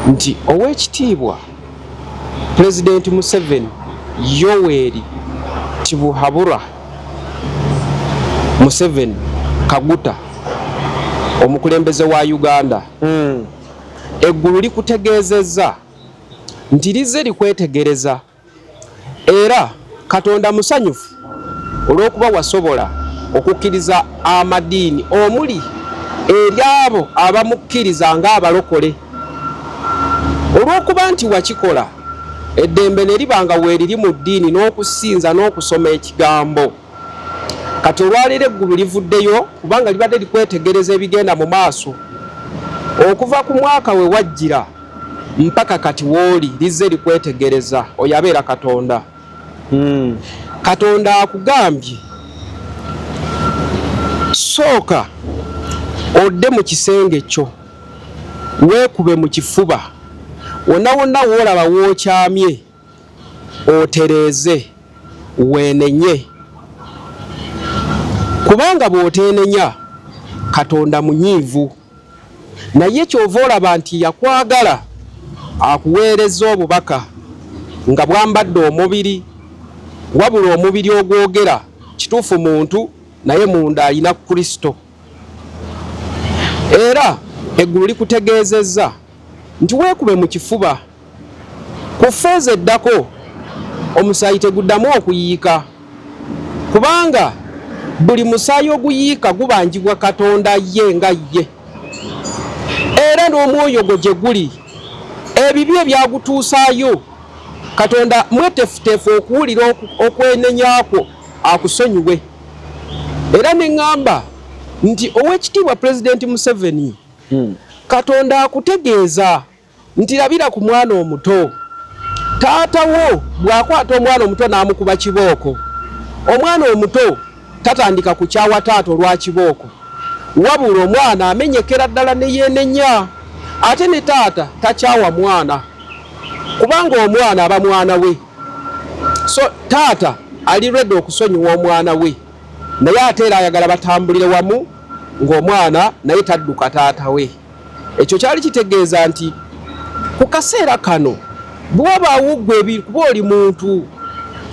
nti ow'ekitiibwa President Museveni Yoweri Tibuhaburwa Museveni Kaguta omukulembeze wa Uganda eggulu likutegeezezza nti lize likwetegereza era Katonda musanyufu olw'okuba wasobola okukkiriza amadiini omuli eri abo abamukkiriza ng'abalokole olw'okuba nti wakikola eddembe ne libanga weeriri mu ddiini n'okusinza n'okusoma ekigambo kati olwaleero eggulu livuddeyo kubanga libadde likwetegereza ebigenda mu maaso okuva ku mwaka we wajjira mpaka kati wooli lize likwetegereza oyo abeera Katonda. Katonda akugambye sooka odde mu kisenge kyo weekube mu kifuba wonna wonna woolaba wookyamye otereeze weenenye kubanga bw'oteenenya Katonda munyiivu naye kyova olaba nti yakwagala akuweereza obubaka nga bwambadde omubiri wabula omubiri ogwogera kituufu muntu naye munda alina Kristo era eggulu likutegeezezza nti weekube mu kifuba ku ffeeza eddako omusaayi teguddamu okuyiika kubanga buli musaayi oguyiika gubanjibwa Katonda ye nga ye era n'omwoyo gwo gye guli ebibi ebyagutuusaayo Katonda mwetefutefu okuwulira okwenenyaakwo akusonyiwe era ne ŋŋamba nti ow'ekitiibwa President Museveni Katonda akutegeeza nti labira ku mwana omuto taatawo bw'akwata omwana omuto n'amukuba kibooko omwana omuto tatandika kukyawa taata olwa kibooko wabula omwana amenyekera ddala ne yeenenya ate ne taata takyawa mwana kubanga omwana aba mwana we so taata ali ready okusonyiwa omwana we naye ate era ayagala batambulire wamu ng'omwana naye tadduka taata we ekyo kyali kitegeeza nti ku kaseera kano bw'wabaawo ggwe kuba oli muntu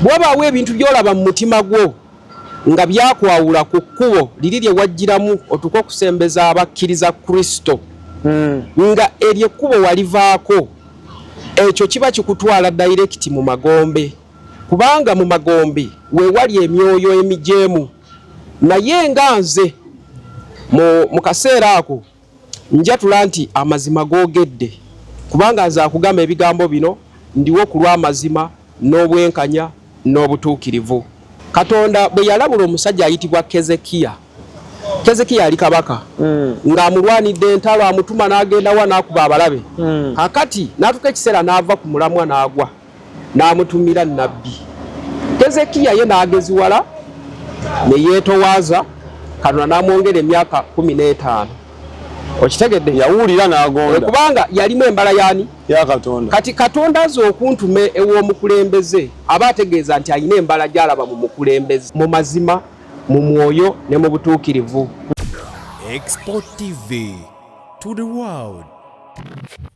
bw'wabaawo ebintu by'olaba mu mutima gwo nga byakwawula ku kkubo liri lye wajjiramu otuka okusembeza abakkiriza Kristo nga eryo ekkubo walivaako ekyo kiba kikutwala direct mu magombe kubanga mu magombe we wali emyoyo emijeemu naye nga nze mu kaseera ako njatula nti amazima googedde kubanga nze akugamba ebigambo bino ndiwo ku lw'amazima n'obwenkanya n'obutuukirivu. Katonda bwe yalabula omusajja ayitibwa Kezekiya ali kabaka ng'amulwanidde entalo amutuma n'agenda wa n'akuba abalabe kakati n'atuuka ekiseera n'ava ku mulamwa n'agwa n'amutumira nnabbi Kezekiya ye n'ageziwala ne yeetowaaza Katonda n'amwongera emyaka 15 okitegedde yawulira n'agonda kubanga yalimu embala yani ya Katonda kati Katonda aze okuntume ew'omukulembeze aba ategeeza nti alina embala gy'alaba mu mukulembeze mu mazima mu mwoyo ne mu butuukirivu. Export TV to the world.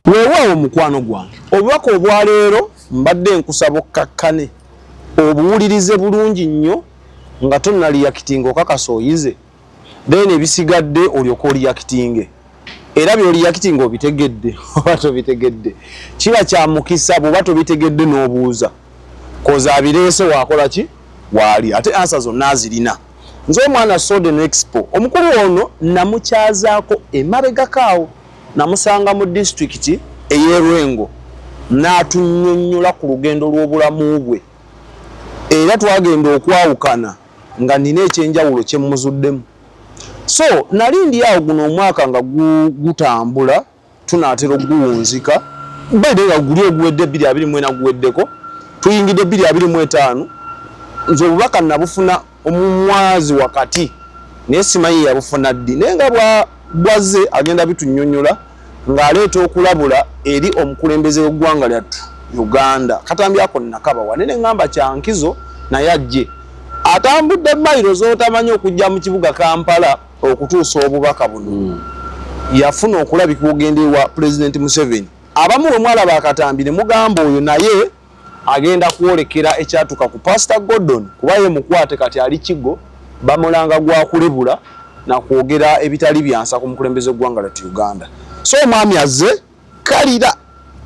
Weewaawo mukwano gwange obubaka obwaleero mbadde nkusaba okkakkane obuwulirize bulungi nnyo nga tonnaliyakitinga okakasa oyize then ebisigadde olyoka oliyakitinge era by'oliyakitinga obitegedde oba tobitegedde kiba kya mukisa bw'oba tobitegedde n'obuuza koza abireese waakola ki waali ate ansa zonna azirina. Nze omwana Soden Expo omukulu ono namukyazaako emabegakaawo namusanga mu disitulikiti ey'Erwengo n'atunnyonnyola ku lugendo lw'obulamu bwe era twagenda okwawukana nga nina ekyenjawulo kye mmuzuddemu. So nali ndi awo guno omwaka nga gutambula tunaatera okuwunzika bede nga guli oguwedde 2024 guweddeko tuyingidde 2025 nze obubaka nabufuna omumwazi wakati naye simanyi yabufuna ddi naye nga bwaze agenda bitunnyonnyola ng'aleeta okulabula eri omukulembeze w'eggwanga lyattu Uganda katambi ako nakaba wanene ngamba kyankizo naye ajje atambudde mayiro z'otamanyi okujja mu kibuga Kampala okutuusa obubaka buno yafuna okulabika ogendewa President Museveni abamu bwe mwalaba akatambi ne mugamba oyo naye agenda kwolekera ekyatuka ku Pastor Gordon kuba ye mukwate kati ali kigo bamulanga gwa kulebula na kwogera ebitali byansa ku mukulembeze gwanga la Uganda. So mwami azze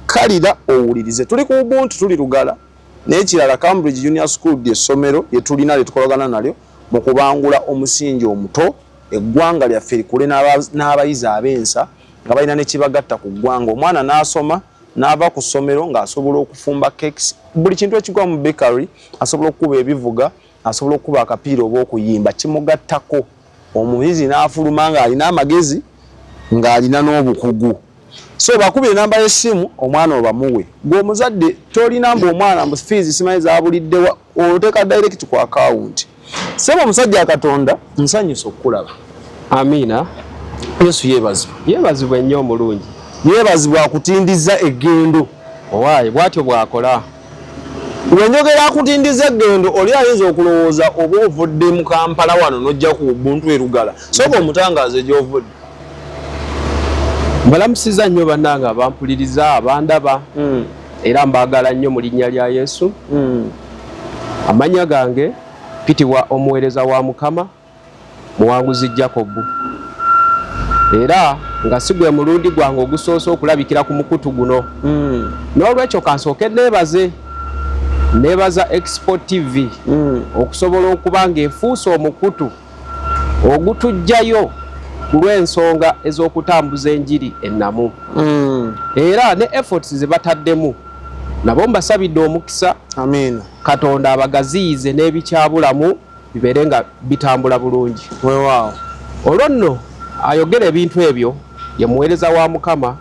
kalira owulirize tuli ku Ubuntu tuli Lugala n'ekirala Cambridge Junior School ly'essomero lye tulina lye tukolagana nalyo mu kubangula omusingi omuto eggwanga lyaffe likule n'abayizi abensa nga balina ne kibagatta ku ggwanga omwana n'asoma n'ava ku ssomero ng'asobola okufumba cakes buli kintu ekigwa mu bakery asobola okukuba ebivuga asobola okukuba akapiira oba okuyimba kimugattako omuyizi n'afuluma ng'alina amagezi ng'alina n'obukugu. So bakubire namba y'essimu omwana obamuwe ng'omuzadde tolina mbu omwana mu fees simanyi zaabuliddewa oteeka direct ku account. Sema omusajja Katonda nsanyusa okukulaba. Amina. Yesu yeebazibwa. Yeebazibwa ennyo omulungi. Yeebazibwa akutindiza eggendo. Owaaye bw'atyo bw'akola. Wenjogera akutindiza eggendo oli ayinza okulowooza oba ovudde mu Kampala wano n'ojja ku Ubuntu e Lugala. Sooka omutangaaze gy'ovudde. Mbalamusiza nnyo bannange abampuliriza abandaba era mbaagala nnyo mu linnya lya Yesu. Amanya gange pitibwa omuweereza wa Mukama Muwanguzi Jacob. Era nga sigwe mulundi gwange ogusoose okulabikira ku mukutu guno. N'olwekyo kansooke neebaza Export TV okusobola okuba ng'efuuse omukutu ogutujjayo ku lw'ensonga ez'okutambuza enjiri ennamu. Era ne efforts ze bataddemu nabo mbasabidde omukisa. Amiina. Katonda abagaziyize n'ebikyabulamu bibeere nga bitambula bulungi. Weewaawo. Olwo nno ayogera ebintu ebyo ye muweereza wa Mukama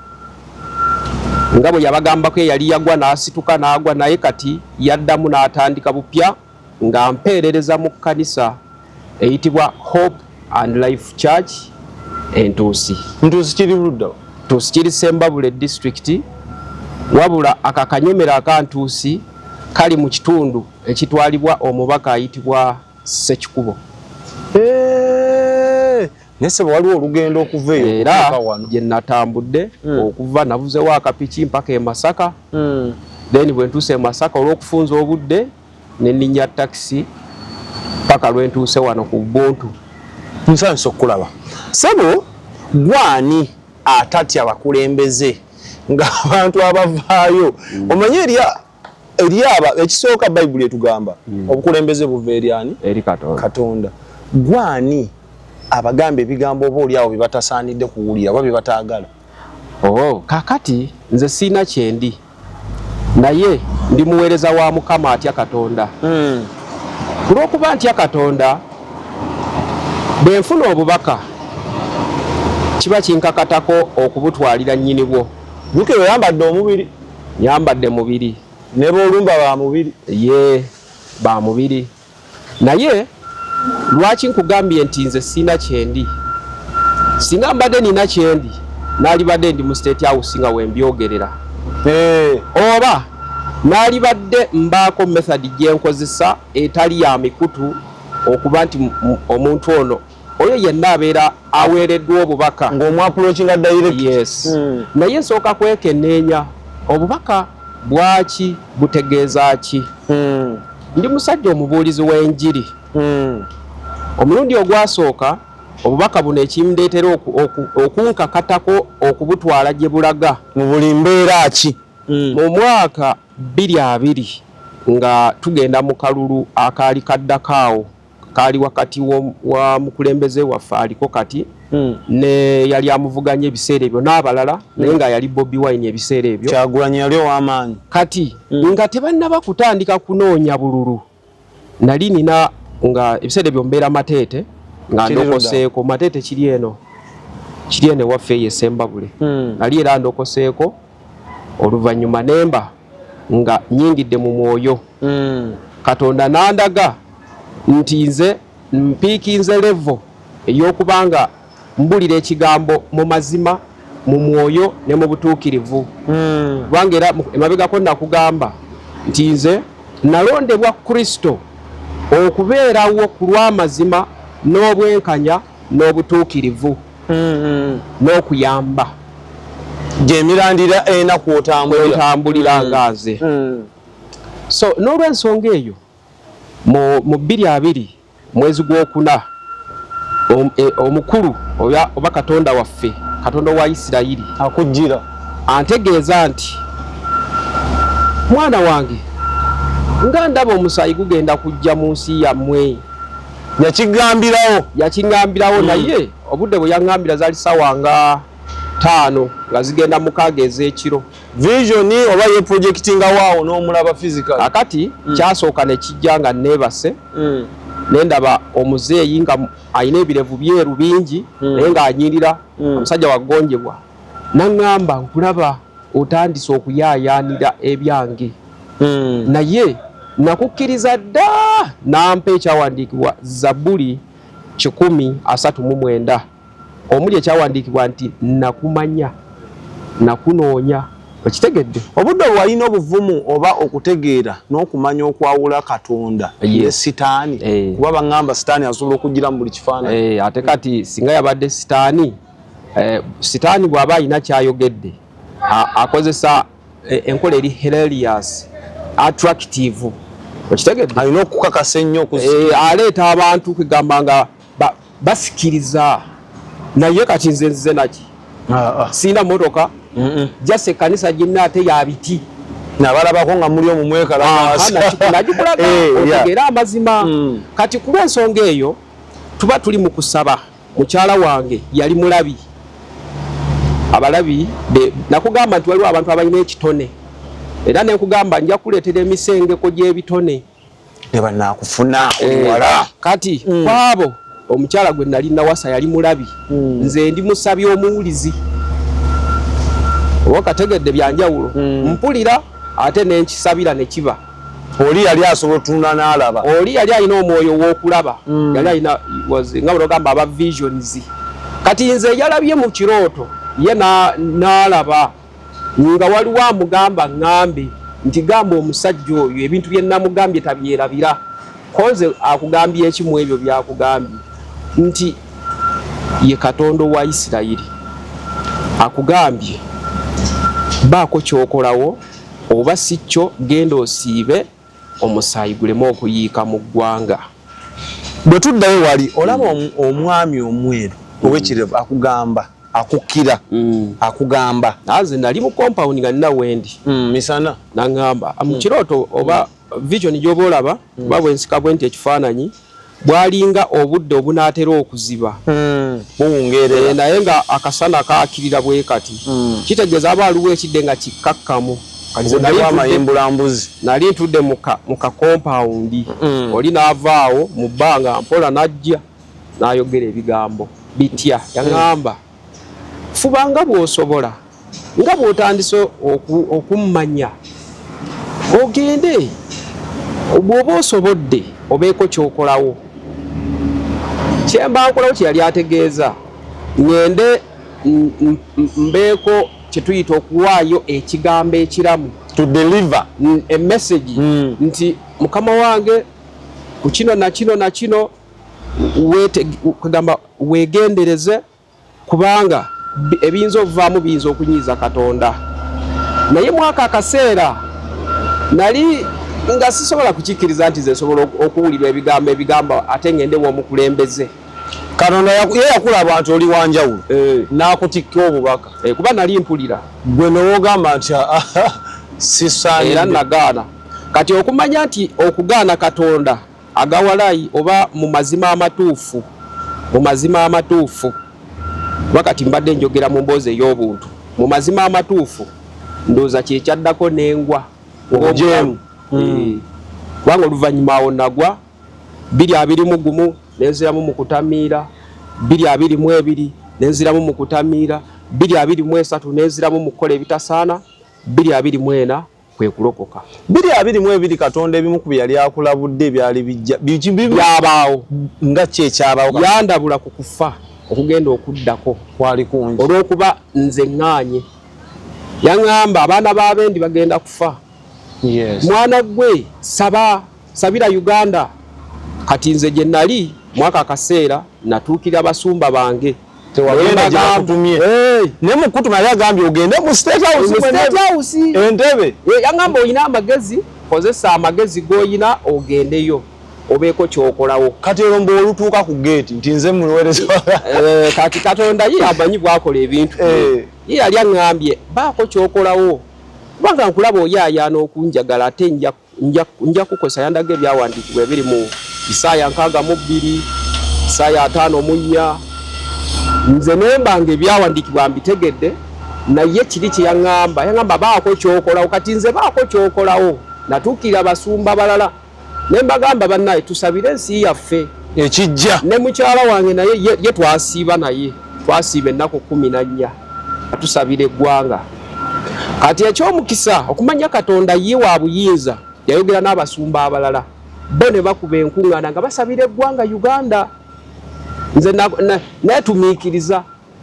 nga bwe yabagambako yali yagwa n'asituka n'agwa naye kati yaddamu n'atandika bupya nga mpeerereza mu kkanisa eyitibwa Hope and Life Church Entuusi. Ntuusi kiri ludda? Ntuusi kiri Sembabule district wabula akakanyomera akantuusi kali mu kitundu ekitwalibwa omubaka ayitibwa Ssekikubo. Nese waliwo olugendo okuva eyo era gye natambudde okuva navuzewo akapiki mpaka e Masaka. Then bwe ntuuse e Masaka olw'okufunza obudde ne nninnya taxi paka lwe ntuuse wano ku Ubuntu. Nsanyusa okukulaba. Sebo gwani atatya abakulembeze ng'abantu abavaayo omanye eryaba ekisooka Bayibuli etugamba obukulembeze buva eryani? Eri Katonda. Gwani abagamba ebigambo oba oli awo bye batasaanidde kuwulira oba bye bataagala? Kakati nze siina kyendi naye ndi muweereza wa Mukama atya Katonda. Olw'okuba ntya Katonda bwe nfuna obubaka kiba kinkakatako okubutwalira nnyini bwo. Buke oyambadde omubiri? Nyambadde mubiri. Ne boolumba ba mubiri? Ye ba mubiri. Naye lwaki nkugambye nti nze siina kyendi? Singa mbadde nina kyendi naalibadde ndi mu State House nga wembyogerera. Oba naalibadde mbaako method gye nkozesa etali ya mikutu okuba nti omuntu ono oyo yenna abeera aweereddwa obubaka ng'omwapulokinga direct. Yes. Naye nsooka kwekenneenya obubaka bwaki butegeeza ki? Ndi musajja omubuulizi w'enjiri. Omulundi ogwasooka obubaka buno ekindeetera okunkakatako okubutwala gye bulaga mu buli mbeera ki? Mu mwaka 2020 nga tugenda mu kalulu akaali kaddakaawo kaali wakati wa mukulembeze waffe aliko kati ne yali amuvuganya ebiseera ebyo n'abalala naye nga yali Bobi Wine ebiseera ebyo. Kyagulanyi yali ow'amaanyi. Kati nga tebannaba kutandika kunoonya bululu nali nina nga ebiseera ebyo mbeera Mateete nga ndokoseeko. Mateete kiri eno waffe ye Sembabule. Nali era ndokoseeko oluvannyuma nemba nga nnyingidde mu mwoyo. Katonda nandaga nti nze mpiikinze level ey'okubanga mbulira ekigambo mu mazima mu mwoyo ne mu butuukirivu. Kubanga era emabegako nakugamba nti nze nalondebwa Kristo okubeerawo ku lw'amazima n'obwenkanya n'obutuukirivu n'okuyamba. Gyemirandira ena kwotambulira ngaze. So n'olw'ensonga eyo mu 2020 mwezi gw'okuna omukulu oba Katonda waffe, Katonda wa Isirayiri akujjira antegeeza nti mwana wange nga ndaba omusaayi gugenda kujja mu nsi yammwe. yakingambirawo naye obudde bwe yaŋŋambira zaali ssaawa nga 5 nga zigenda 6 ez'ekiro. vision oba ye projectinga waawo n'omulaba physical akati kyasooka ne kijja nga neebase nendaba omuzeeyi nga ayina ebirevu byeru bingi naye ng'anyirira omusajja wagonjebwa naŋŋamba nkulaba otandise okuyaayaanira ebyange naye nakukkiriza dda nampa ekyawandiikibwa Zabbuli 139 omuli ekyawandiikibwa nti nakumanya nakunoonya. Okitegedde obudde bwalina obuvumu oba okutegeera n'okumanya okwawula Katonda ne sitaani kuba baŋŋamba sitaani asobola okugira mu buli kifaananyi ate kati singa yabadde sitaani bw'aba alina kyayogedde akozesa enkola eri hilarious attractive. Okitegedde alina okukakasa ennyo aleeta abantu kugamba nga basikiriza naye kati nze naki sina motoka jase kanisa jinna ate ya biti nabalabako nga muli omumwekalanaagikulaga otegeera amazima. Kati ku lw'ensonga eyo tuba tuli mu kusaba. Mukyala wange yali mulabi, abalabi nakugamba nti waliwo abantu abalina ekitone era nekugamba nja kuleetera emisengeko gy'ebitone nebanakufuna kati kwabo omukyala gwe nali nawasa yali mulabi, nze ndi musabi omuwulizi. Kategedde byanjawulo mpulira ate nenkisabira ne kiba. Oli yali asobola otunula n'alaba, oli yali alina omwoyo w'okulaba, yali alina nga bw'ogamba aba visions. Kati nze yalabye mu kirooto ye n'alaba nga waliwo amugamba ŋŋambe nti gamba omusajja oyo ebintu bye namugambye tabyerabira. Konze akugambye ekimu ebyo byakugambye nti ye Katonda wa Isirayiri akugambye baako kyokolawo oba si kyo genda osiibe omusaayi guleme okuyiika mu ggwanga. Bwe tuddayo wali olaba omwami omweru ow'ekirevu akugamba akukkira akugamba nze nali mu compound nga nina wendi misana naŋŋamba mu kirooto oba vision gy'oba olaba oba bwensika bwe nti ekifaananyi bwalinga obudde obunaatera okuziba buwungeerera naye nga akasana kaakirira bwe kati kitegeeza aba aliwo ekidde nga kikkakkamu. Nali ntudde mu kakompawundi oli n'avaawo mu bbanga mpola n'ajja n'ayogera ebigambo bitya. Yaŋŋamba fuba nga bw'osobola nga bw'otandise okummanya ogende bw'oba osobodde obeeko kyokolawo. Kyemba nkolawo kye yali ategeeza ngende mbeeko kye tuyita okuwaayo ekigambo ekiramu to deliver a message nti mukama wange ku kino na kino na kino kugamba weegendereze kubanga ebiyinza ovaamu biyinza okunyiiza Katonda. Naye mwaka akaseera nali nga sisobola kukikkiriza nti ze nsobola okuwulira ebigambo ate ngende w'omukulembeze. Katonda ye yakulaba nti oli wanjawulo n'akutikka obubaka kuba nali mpulira gwe n'ogamba nti sisaanidde era nagaana. Kati okumanya nti okugaana Katonda agawalayi oba mu mazima amatuufu wakati mbadde njogera mu mboozi ey'obuntu mu mazima amatuufu ndowooza kyekyaddako n'engwa ng'omujeemu kubanga oluvannyuma awo nagwa 221 nenziramu mu kutamiira 222 nenziramu mu kutamiira 223 nenziramu mu kukola ebitasaana 224 kwe kulokoka 222 Katonda ebimu ku bye yali akulabudde ebyali byabaawo nga kyekyabaawo yandabula ku kufa okugenda okuddako kwali kungi olw'okuba nze ŋŋaanye. Yaŋŋamba abaana b'abendi bagenda kufa. Mwana gwe sabira Uganda. Kati nze gye nali mwaka akaseera natuukira abasumba bange tewagenda gyakutumye ne mukutuma yali agambye ogende mu State House entebe yangamba oyina amagezi kozesa amagezi goyina ogendeyo obeeko kyokolawo kati ero mbo olutuuka ku gate nti nze muweereza kati Katonda ye amanyi bwakola ebintu ye yali aŋŋambye baako kyokolawo kubanga nkulaba oyaayaana okunjagala ate nja kukosa yandaga ebyawandiikibwa ebiri mu Isaaya 62 Isaaya 54 nze nembanga ebyawandiikibwa mbitegedde naye kiri kye yaŋŋamba baako kyokolawo kati nze baako kyokolawo natuukirira basumba balala nembagamba bannaye tusabire ensi yaffe ekijja ne mukyala wange naye ye twasiiba naye twasiiba ennaku 14 tusabire eggwanga kati ekyomukisa okumanya Katonda ye wa buyinza yayogera n'abasumba abalala bo ne bakuba enkuŋŋaana nga basabira eggwanga Uganda nze netumiikiriza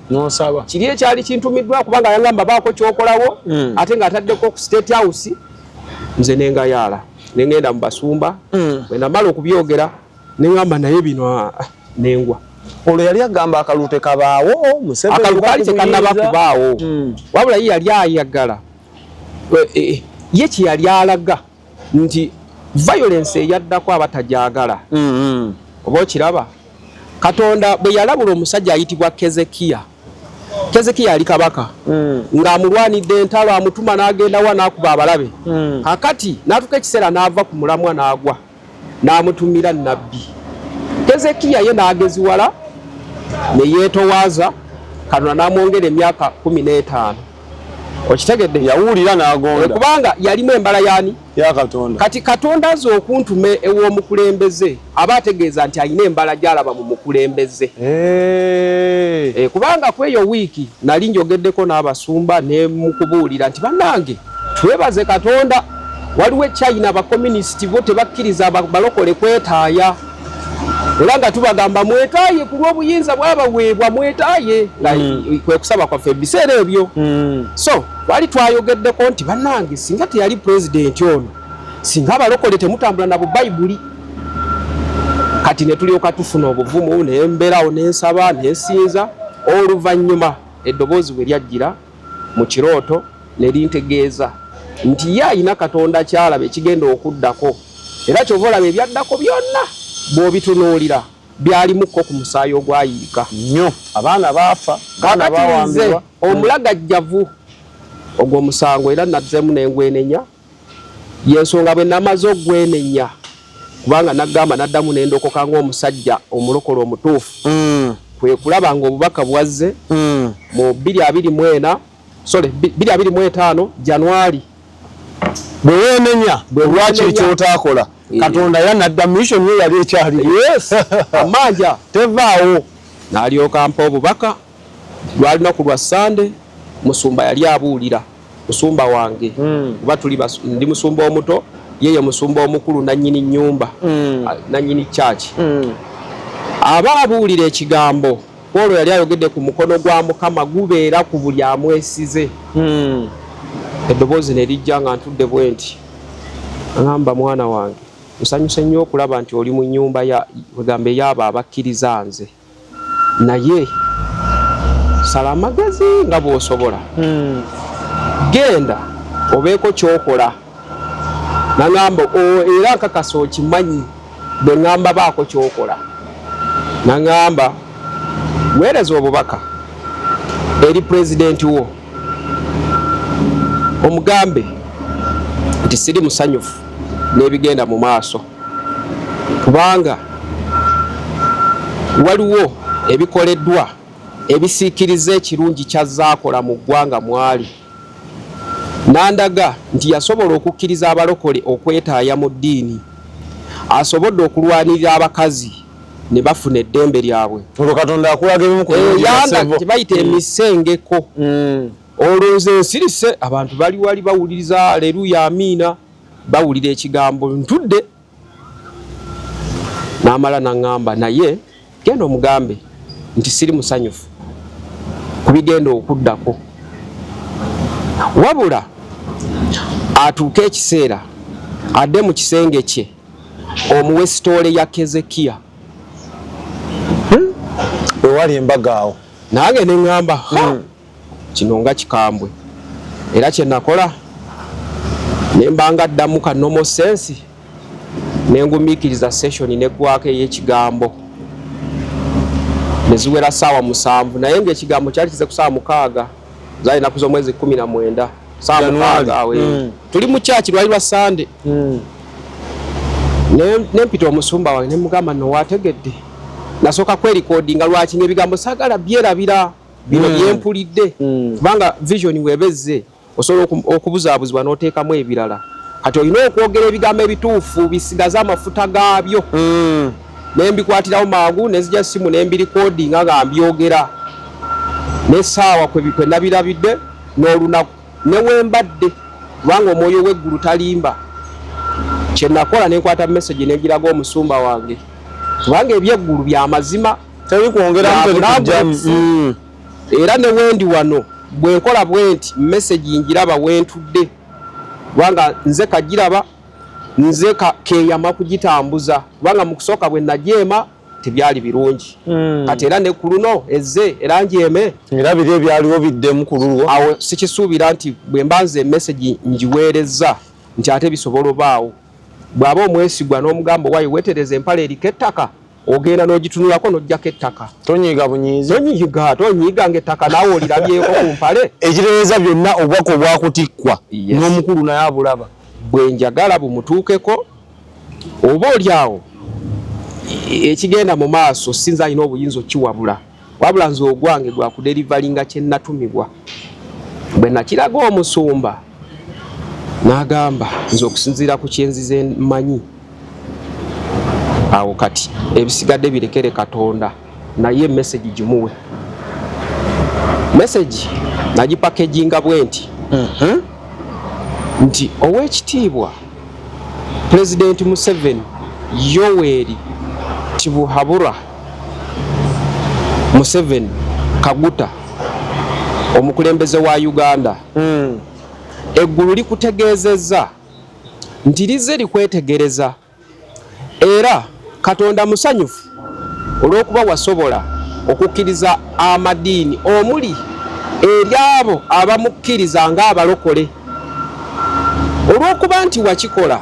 nosaba kiri ekyali kintumiddwa kubanga yangamba baako kyokolawo ate ng'ataddeko ku State House nze nengayaala nengenda mu basumba bwe namala okubyogera nengamba naye bino nengwa olwo yali agamba akalulu tekabaawo akalu kali tekannaba kubaawo wabula ye yali ayagala ye kye yali alaga nti violence eyaddako abatajagala oba okiraba Katonda bwe yalabula omusajja ayitibwa Kezekiya ali kabaka ng'amulwanidde entalo amutuma n'agenda wa n'akuba abalabe kakati n'atuuka ekiseera n'ava ku mulamwa n'agwa n'amutumira nnabbi Kezekiya ye n'ageziwala ne yeetowaaza Katonda n'amwongera emyaka 15 okitegedde yawulira n'agonda kubanga yalimu embala yani ya Katonda kati Katonda aze okuntume ew'omukulembeze aba ategeeza nti alina embala gy'alaba mu mukulembeze kubanga kweyo wiiki nali njogeddeko n'abasumba ne mukubuulira nti bannange twebaze Katonda waliwo ekyayina abakomunisiti bo tebakkiriza balokole kwetaaya era nga tubagamba mwetaaye ku lw'obuyinza bwabaweebwa mwetaaye nga kwe kusaba kwaffe ebiseera ebyo so twali twayogeddeko nti bannange singa teyali pulezidenti ono singa abalokole temutambula na bubayibuli kati ne tulyoka tufuna obuvumu nembeerawo nensaba nensinza oluvannyuma eddoboozi bwe lyajjira mu kirooto ne lintegeeza nti ye ayina Katonda kyalaba ekigenda okuddako era kyova olaba ebyaddako byonna bw'obitunuulira byalimukko ku musaayi ogwayiika nnyo abaana baafa baana bawambibwa omulagajjavu ogw'omusango era nazzeemu n'engwenenya yensonga bwe namaze ogwenenya kubanga naggamba naddamu nendokoka ng'omusajja omulokole omutuufu kwe kulaba ng'obubaka bwazze mu 2025 January bwe weenenya lwaki kyotaakola Katonda yanadda mission ye yali ekyali amanja tevaawo n'alyoka mpa obubaka lwalina ku lwa Sande musumba yali abuulira musumba wange kuba tuli ndi musumba omuto yeye musumba omukulu nannyini nnyumba nannyini church aba abuulira ekigambo olwo yali ayogedde ku mukono gwa Mukama gubeera ku buli amwesize eddoboozi ne lijja nga ntudde bwe nti agamba mwana wange nsanyuse nnyo okulaba nti oli mu nnyumba wegambe y'abo abakkiriza nze naye sala amagezi nga bw'osobola genda obeeko kyokola naŋŋamba era nkakasa okimanyi bwe ŋŋamba baako kyokola naŋŋamba weereza obubaka eri pulezidenti wo omugambe nti siri musanyufu n'ebigenda mu maaso kubanga waliwo ebikoleddwa ebisiikiriza ekirungi kyazaakola mu ggwanga mwali nandaga nti yasobola okukkiriza abalokole okwetaaya mu ddiini asobodde okulwanirira abakazi ne bafuna eddembe lyabwe olwo Katonda akulaga ebimu ku yanga tebayita emisengeko olwo nze nsirise abantu bali wali bawuliriza aleluya amiina bawulira ekigambo ntudde n'amala naŋŋamba naye genda omugambe nti siri musanyufu ku bigenda okuddako wabula atuuke ekiseera adde mu kisenge kye omuwe sitoole ya Kezekiya wewali embaga awo nange ne ŋŋamba kino nga kikambwe era kye nakola ne mbanga ddamu ka normal sense ne ngumiikiriza session neggwako ey'ekigambo ne ziwera ssaawa 7 naye ng'ekigambo kyali kize ku ssaawa 6 zaali naku z'omwezi 19 ssaawa 6 tuli mu kyaki lwali lwa Sande ne mpita omusumba wange ne mugamba no wategedde nasooka kwerikodinga lwaki ng'ebigambo saagala byerabira bino byempulidde kubanga vision webezze osobola okubuzaabuzibwa n'oteekamu ebirala kati olina okwogera ebigambo ebituufu bisigaze amafuta gaabyo nembikwatirawo mangu nezija simu nembirikodinga nga mbyogera n'essaawa kwe nabirabidde n'olunaku newembadde kubanga omwoyo w'eggulu talimba kye nakola nenkwata message negiraga omusumba wange kubanga ebyeggulu bya mazima era ne wendi wano bwenkola bwenti message njiraba wentudde kubanga nze kagiraba nze keyama kugitambuza kubanga mu kusooka bwe najeema tebyali birungi kati era ne ku luno ezze era njeeme era biri ebyaliwo biddemu ku lulwo awo sikisuubira nti bwe mbanze message njiweereza nti ate bisobola obaawo bw'aba omwesigwa n'omugambo wayo wetereza empala eriko ettaka ogenda n'ogitunulako n'ojjako ettaka tonyiiga bunyiizi tonyiiga ng'ettaka naawe olirabyeko ku mpale ekitereeza byonna obubaka obwakutikkwa n'omukulu naye abulaba bwe njagala bumutuukeko oba oli awo ekigenda mu maaso sinza alina obuyinza okiwabula wabula nze ogwange gwakuderivalinga kye natumibwa bwe nakiraga omusumba n'agamba nze okusinziira ku kyenzize mmanyi awo kati ebisigadde birekere Katonda naye message gimuwe message nagipakeginga bwenti nti ow'ekitiibwa President Museveni Yoweri Tibuhaburwa Museveni Kaguta omukulembeze wa Uganda eggulu likutegeezezza nti lize likwetegereza era Katonda musanyufu olw'okuba wasobola okukkiriza amadiini omuli eri abo abamukkiriza ng'abalokole olw'okuba nti wakikola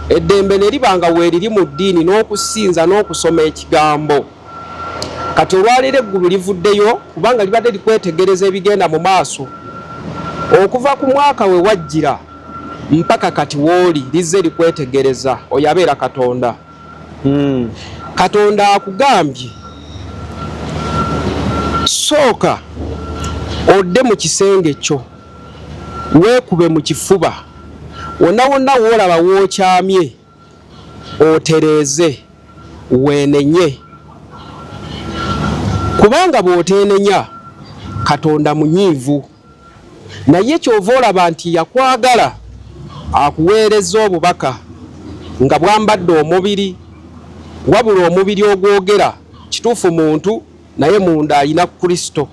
eddembe ne libanga weeriri mu ddiini n'okusinza n'okusoma ekigambo kati olwaleero eggulu livuddeyo kubanga libadde likwetegereza ebigenda mu maaso okuva ku mwaka we wajjira mpaka kati wooli lize likwetegereza oyo abeera Katonda Katonda akugambye sooka odde mu kisenge kyo weekube mu kifuba wonna wonna woolaba wookyamye otereeze weenenye kubanga bw'oteenenya Katonda munyiivu naye kyova olaba nti yakwagala akuweereza obubaka nga bwambadde omubiri wabula omubiri ogwogera kituufu muntu naye munda alina Kristo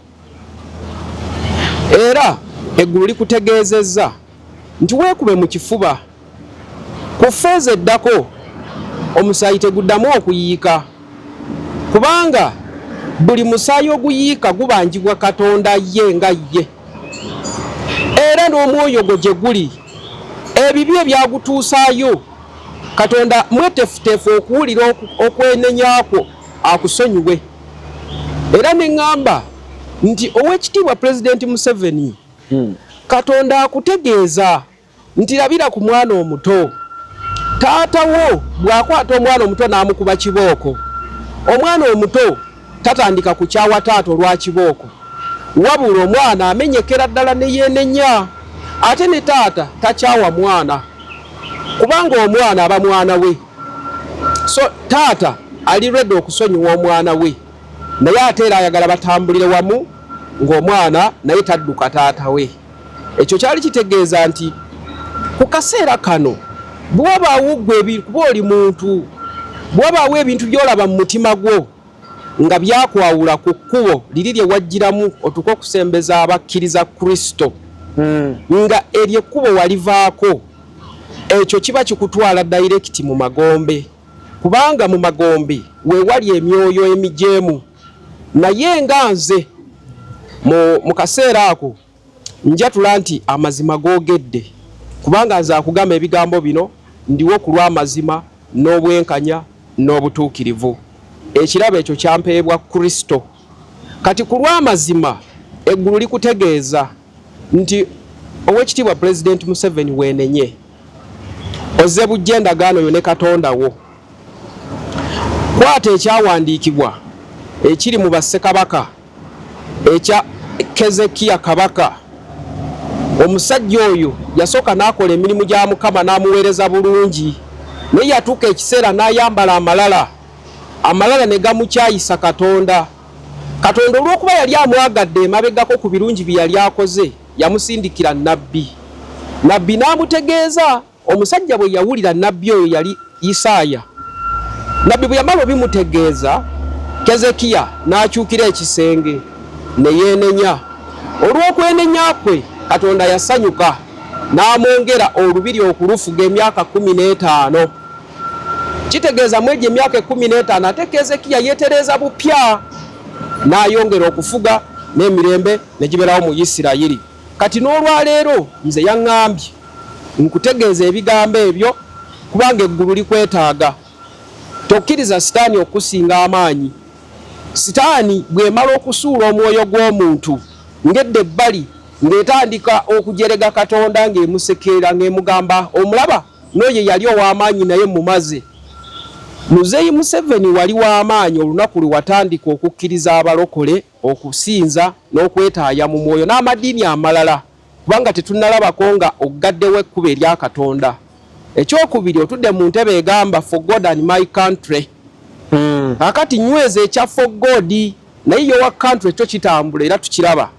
era eggulu likutegeezezza nti weekube mu kifuba ku ffeeza eddako omusaayi teguddamu okuyiika kubanga buli musaayi oguyiika gubanjibwa Katonda ye nga ye era n'omwoyo gwo gye guli ebibi ebyagutuusaayo Katonda mwetefutefu okuwulira okwenenyaakwo akusonyiwe era ne ŋŋamba nti ow'ekitiibwa President Museveni Katonda akutegeeza nti labira ku mwana omuto taatawo bw'akwata omwana omuto n'amukuba kibooko omwana omuto tatandika kukyawa taata olwa kibooko wabula omwana amenyekera ddala ne yeenenya ate ne taata takyawa mwana kubanga omwana aba mwana we so taata ali ready okusonyiwa omwana we naye ate era ayagala batambulire wamu ng'omwana naye tadduka taata we ekyo kyali kitegeeza nti ku kaseera kano bw'wabaawo ggwe kuba oli muntu bw'wabaawo ebintu by'olaba mu mutima gwo nga byakwawula ku kkubo liri lye wajjiramu otuka okusembeza abakkiriza Kristo nga eryo ekkubo walivaako ekyo kiba kikutwala direct mu magombe kubanga mu magombe we wali emyoyo emijeemu naye nga nze mu kaseera ako njatula nti amazima googedde kubanga nze akugamba ebigambo bino ndiwo ku lw'amazima n'obwenkanya n'obutuukirivu. Ekirabo ekyo kyampeebwa Kristo. Kati ku lw'amazima eggulu likutegeeza nti Oweekitiibwa Pulezidenti Museveni weenenye ozze bujja endagaano yo ne Katonda wo. Kwata ekyawandiikibwa ekiri mu bassekabaka ekya Kezekiya kabaka. Omusajja oyo yasooka n'akola emirimu gya Mukama n'amuweereza bulungi, naye yatuuka ekiseera n'ayambala amalala ne gamukyayisa Katonda. Katonda olw'okuba yali amwagadde emabegako ku birungi bye yali akoze yamusindikira nnabbi. Nnabbi n'amutegeeza. Omusajja bwe yawulira nnabbi oyo yali Isaaya. Nnabbi bwe yamala obimutegeeza, Kezekiya n'akyukira ekisenge ne yeenenya. Olw'okwenenya kwe Katonda yasanyuka n'amwongera olubiri okulufuga emyaka 15. Kitegeeza mu egyo emyaka 15 ate Kezekiya yeetereeza bupya n'ayongera okufuga n'emirembe ne gibeerawo mu Isirayiri. Kati n'olwaleero nze yaŋŋambye nkutegeeza ebigambo ebyo kubanga eggulu likwetaaga. Tokkiriza sitaani okusinga amaanyi. Sitaani bw'emala okusuula omwoyo gw'omuntu ng'edda ebbali ng'etandika okujerega Katonda ng'emusekeera ng'emugamba omulaba n'oyo yali ow'amaanyi naye mumaze. Muzeeyi Museveni wali w'amaanyi olunaku lwe watandika okukkiriza abalokole okusinza n'okwetaaya mu mwoyo n'amadiini amalala kubanga tetunnalabako nga oggaddewo ekkubo erya Katonda. Ekyokubiri otudde mu ntebe egamba for God and my country. Akati nyweza ekya for God naye yowa country kyo kitambula era tukiraba.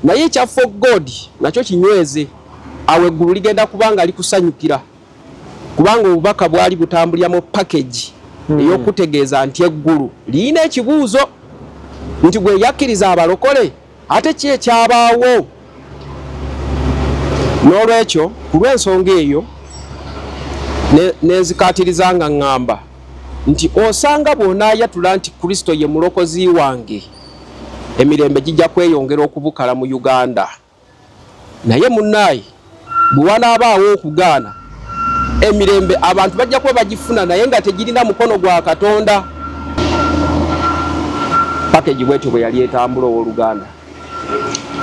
Naye ekya for God nakyo kinyweze. Awo eggulu ligenda kubanga likusanyukira kubanga obubaka bwali butambulira mu package ey'okutegeeza nti eggulu liyina ekibuuzo nti gwe yakkiriza abalokole ate ki ekyabaawo. N'olwekyo ku lw'ensonga eyo nenzikaatiriza nga ŋŋamba nti osanga bw'onaayatula nti Kristo ye mulokozi wange emirembe gijja kweyongera okubukala mu Uganda. Naye munnaayi bwe wanaabaawo okugaana emirembe abantu bajja kuba bagifuna naye nga tegirina mukono gwa Katonda. Package bwetyo bwe yali etambula ow'Oluganda.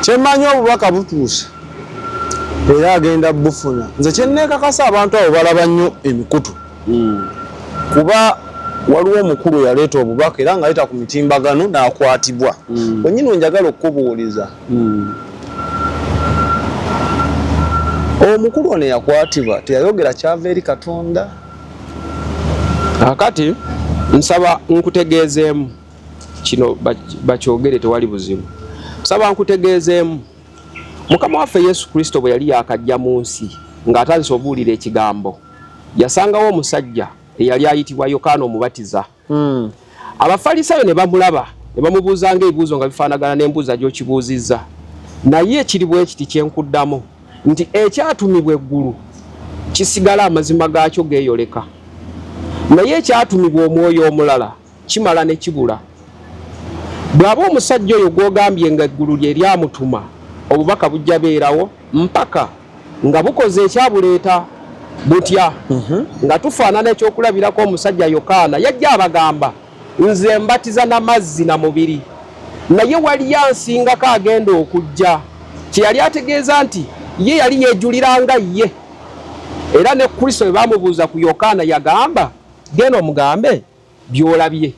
Kyemanyi obubaka butuuse era agenda bufuna. Nze kyenneekakasa abantu abo balaba nnyo emikutu kuba waliwo omukulu yaleeta obubaka era ng'aleeta ku mitimbagano n'akwatibwa. Wennyini wenjagala okubuuliza omukulu ono yakwatibwa teyayogera kyava eri Katonda? Akati nsaba nkutegeezeemu kino bakyogere tewali buzibu. Nsaba nkutegeezeemu Mukama waffe Yesu Kristo bwe yali yakajja mu nsi ng'atandise obuulira ekigambo yasangawo omusajja eyali ayitibwa Yokaana Omubatiza. Abafalisaayo ne bamulaba ne bamubuuza ng'ebibuuzo nga bifaanagana n'embuuza gy'okibuuzizza. Naye ekiri bwe kiti kyenkuddamu nti ekyatumibwa eggulu kisigala amazima gaakyo geeyoleka. Naye ekyatumibwa omwoyo omulala kimala ne kibula. Bw'aba omusajja oyo gw'ogambye nga eggulu lye lyamutuma obubaka bujja beerawo mpaka nga bukoze ekyabuleeta butya. Nga tufaanana ekyokulabirako omusajja Yokaana yajja abagamba nze mbatiza n'amazzi na mubiri naye waliyo ansingako agenda okujja. Kye yali ategeeza nti ye yali yeejuliranga ye. Era ne Kristo bwe bamubuuza ku Yokaana yagamba genda omugambe by'olabye.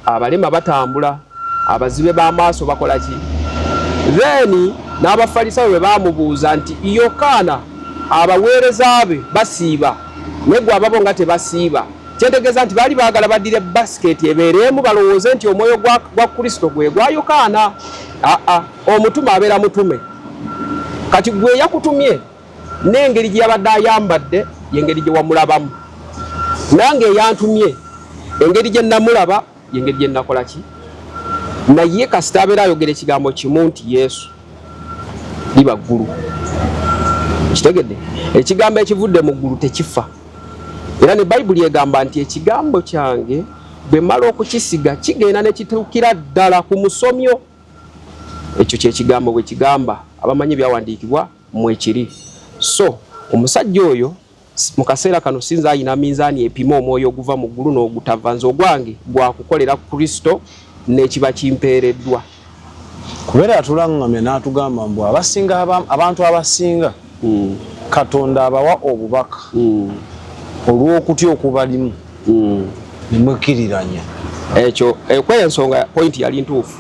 Abalema batambula, abazibe b'amaaso bakola ki? Then n'Abafalisaayo bwe bamubuuza nti Yokaana abaweereza be basiiba naye gwe ababo nga tebasiiba. Kyentegeeza nti baali baagala baddire basiketi ebeereemu balowooze nti omwoyo gwa Kristo gwe gwa Yokaana. Omutume abeera mutume. Kati gwe yakutumye n'engeri gye yabadde ayambadde y'engeri gye wamulabamu. Nange eyantumye engeri gye namulaba y'engeri gye nakola ki. Naye kasita abeera ayogera ekigambo kimu nti Yesu liba ggulu. Kitegedde ekigambo ekivudde mu ggulu tekifa. Era ne Bayibuli egamba nti ekigambo kyange bwe mala okukisiga kigenda ne kituukira ddala ku musomyo. ekyo kye kigambo bwe kigamba abamanyi byawandiikibwa mwekiri. So omusajja oyo mu kaseera kano sinza ayina minzaani epima omwoyo oguva mu ggulu n'ogutava. Nze ogwange gwa kukolera Kristo n'ekiba kimpeereddwa. Kubeera yatulangame n'atugamba mbu abantu abasinga Katonda abawa obubaka olw'okutya okubalimu ne mwekiriranya. Ekyo ekw'ensonga point yali ntuufu.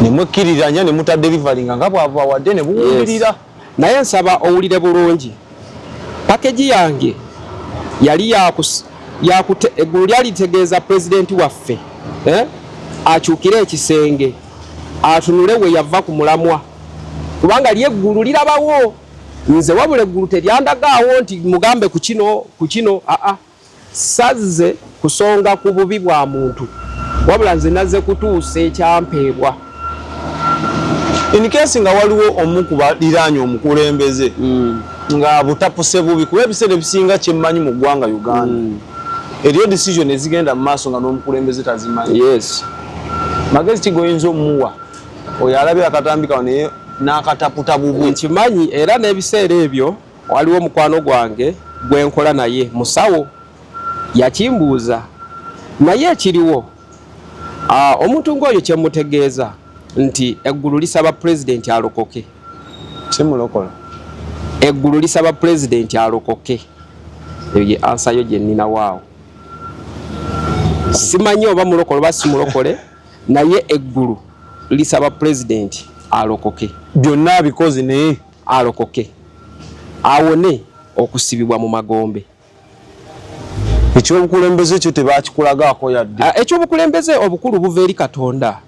Ne mwekiriranya ne mutadelivalinga nga bw'abawadde ne buwulirira. Naye nsaba owulire bulungi. Pakeji yange yali eggulu lyalitegeeza pulezidenti waffe akyukire ekisenge atunule we yava ku mulamwa, kubanga lyeggulu lirabawo. Nze wabula eggulu teryandagaawo nti mugambe ku kino. Sazze kusonga ku bubi bwa muntu, wabula nze nazze kutuusa ekyampeebwa. In case nga waliwo omu ku baliraanye omukulembeze nga butapuse bubi, kuba ebiseera ebisinga kyemmanyi mu ggwanga Uganda eriyo decision ezigenda mu maaso nga n'omukulembeze tazimanyi. Yes. Magezi ki goyinza omuwa oyo alabye akatambika naye n'akataputa bubi? Nkimanyi, era n'ebiseera ebyo waliwo mukwano gwange gwe nkola naye musawo yakimbuuza, naye ekiriwo omuntu ng'oyo kyemutegeeza nti eggulu lisaba pulezidenti alokoke. Kimulokola? Eggulu lisaba pulezidenti alokoke. Eyo ye ansa yo gye nnina waawo. Simanyi oba mulokole oba si mulokole, naye eggulu lisaba pulezidenti alokoke. Byonna abikoze naye alokoke, awone okusibibwa mu magombe. Ekyobukulembeze kyo tebakikulagaako yadde? Ekyobukulembeze obukulu buva eri Katonda.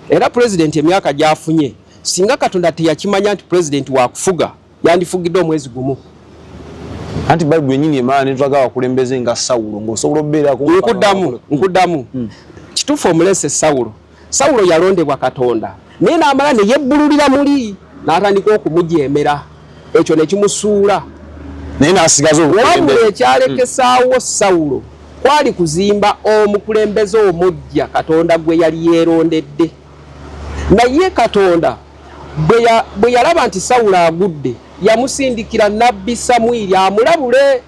Era pulezidenti emyaka gy'afunye, singa Katonda teyakimanya nti pulezidenti wakufuga, yandifugidde omwezi gumu. Anti Bayibuli yennyini emala netulaga abakulembeze nga Sawulo ng'osobola okubeerako. Nkuddamu. Kituufu omulese Sawulo yalondebwa Katonda, naye n'amala ne yebbululira muli n'atandika okumujeemera. Ekyo ne kimusuula. Naye n'asigaza obukulembeze. Wabula ekyalekesaawo Sawulo kwali kuzimba omukulembeze omujja Katonda gwe yali yeerondedde. Naye Katonda bwe yalaba nti Sawulo agudde, yamusindikira nabbi Samwiri amulabule,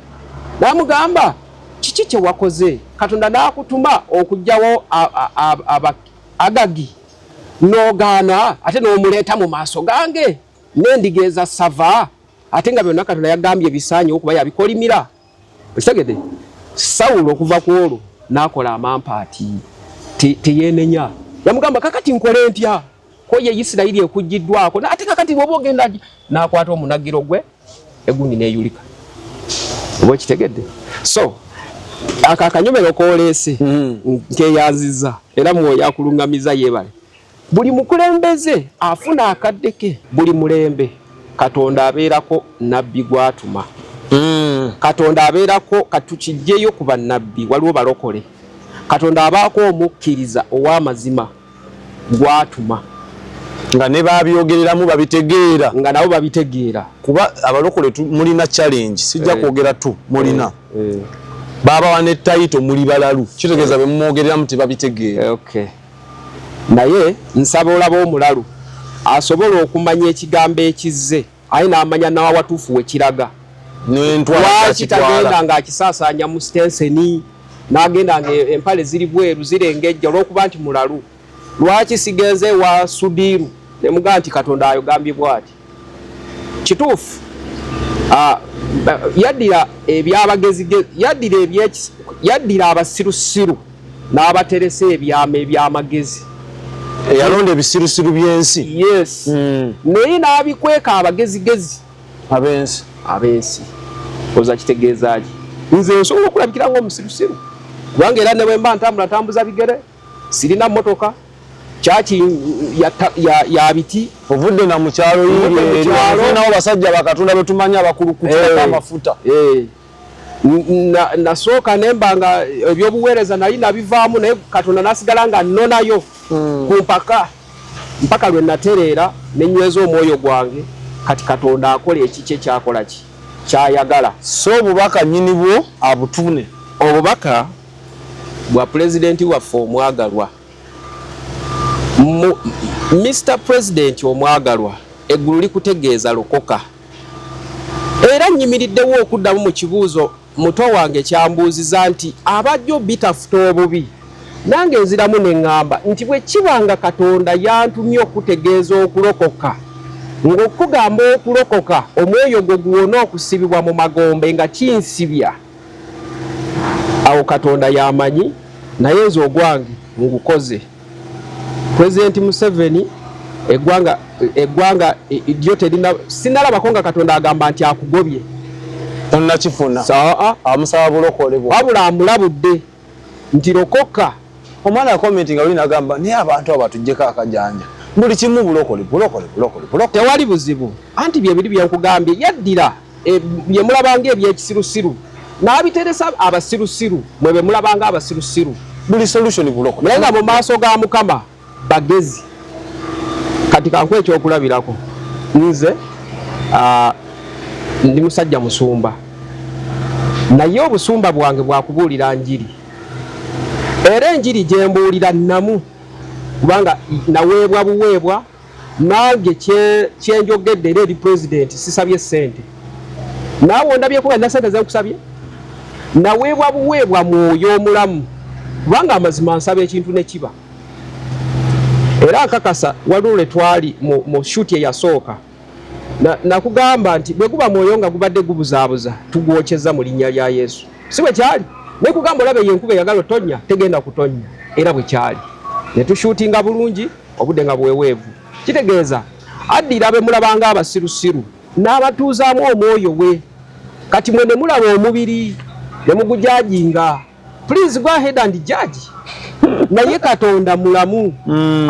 n'amugamba kiki kye wakoze? Katonda n'akutuma okugjawo Agagi, n'ogaana ate n'omuleeta mu maaso gange n'endiga eza ssava, ate nga byonna Katonda yagambye bisaanye okuba yabikolimira. Okitegedde? Sawulo okuva ku olwo n'akola amampaati, teyeenenya. Yamugamba kakati nkole ntya? Ko ye Isirayiri ekuggiddwako, ate kakati bw'oba ogenda n'akwata omunagiro gwe egundi n'eyulika. Oba okitegedde? So akanyomero kooleese nkeyanziza era mwoyo akulungamiza yeebale. Buli mukulembeze afuna akadde ke, buli mulembe Katonda abeerako nabbi gw'atuma. Katonda abeerako katukijjeyo ku bannabbi, waliwo balokole. Katonda abaako omukkiriza ow'amazima gw'atuma. Nga ne babyogereramu babitegeera. Nga nabo babitegeera. Kuba abalokole mulina challenge, sijja kwogera tu mulina. Baba wane taito muli balalu. Kitegeeza be mumwogereramu tebabitegeera. Okay. Naye nsaba olaba omulalu asobola okumanya ekigambo ekizze, ayi n'amanya n'awatuufu we kiraga. Lwaki tagenda ng'akisaasaanya mu stenseni, n'agenda ng'empale ziri bweru zirengejja olw'okuba nti mulalu? Lwaki sigenze wa Sudiru ne mugaa nti Katonda ayogambye bw'ati? Kituufu yaddira ebyabagezigezi, yaddira abasirusiru n'abateresa ebyama ebyamagezi. Yalonda ebisirusiru by'ensi. Yes. Naye n'abikweka abagezigezi ab'ensi. Oza kitegeeza ki? Nze nsobola okulabikira ng'omusirusiru, kubanga era ne bwe mba ntambuza bigere, sirina mmotoka, kyaki ya biti. Ovudde na mukyalo yiri nawo basajja bakatunda betumanya abakulukutira amafuta. Nasooka nembanga ebyobuweereza nali nabivaamu, naye Katonda nasigala nga nnonayo ku mpaka lwe natereera nenyweza omwoyo gwange. Kati Katonda akola ekikye kyakola ki kyayagala. So obubaka nnyini bwo abutune. Obubaka bwa pulezidenti waffe omwagalwa Mr. President omwagalwa eggulu likutegeeza lokoka. Era nyimiriddewo okuddamu mu kibuuzo muto wange kyambuuziza nti abajjo bitafuta obubi. Nange nziramu ne ŋŋamba nti bwe kibanga Katonda yantumye okutegeeza okulokoka, ng'okugamba okulokoka omwoyo gwo guwona okusibibwa mu magombe nga kinsibya, awo Katonda yamanyi, naye nze ogwange ngukoze. President Museveni eggwanga lyo terina, sinalabako nga Katonda agamba nti akugobye. Tonnakifuna. Amusaba bulokole bwo. Wabula amulabudde nti lokoka. Omwana yakomenti nga luli nagamba naye abantu abo batuggyeko akajanja. Buli kimu bulokole. Tewali buzibu. Anti bye biri byenkugambye yaddira bye mulabanga ebyekisirusiru n'abiteresa abasirusiru mwebe mulabanga abasirusiru. Buli solution bulokole. Naye nga mu maaso ga Mukama bagezi. Kati kankwe ekyokulabirako nze ndi musajja musumba, naye obusumba bwange bwakubuulira njiri, era enjiri gye mbuulira nnamu kubanga naweebwa buweebwa, nange kyenjogedde era eri president sisabye ssente. Naawe ondabyeko nga nina ssente zenkusabye? Naweebwa buweebwa mwoyo omulamu kubanga amazima nsaba ekintu ne kiba. Era akakasa waliwo lwe twali mu shoot eyasooka nakugamba nti bwe guba mwoyo nga gubadde gubuzaabuza tugwokyeza mu linnya lya Yesu. Si bwe kyali? Ne kugamba olabe yenkuba eyagala otonya tegenda kutonya, era bwe kyali. Ne tushuutinga bulungi obudde nga bweweevu. Kitegeeza addira be mulabanga abasirusiru n'abatuuzaamu omwoyo we. Kati mwe ne mulaba omubiri ne mugujajinga. Please go ahead and judge. Naye Katonda mulamu.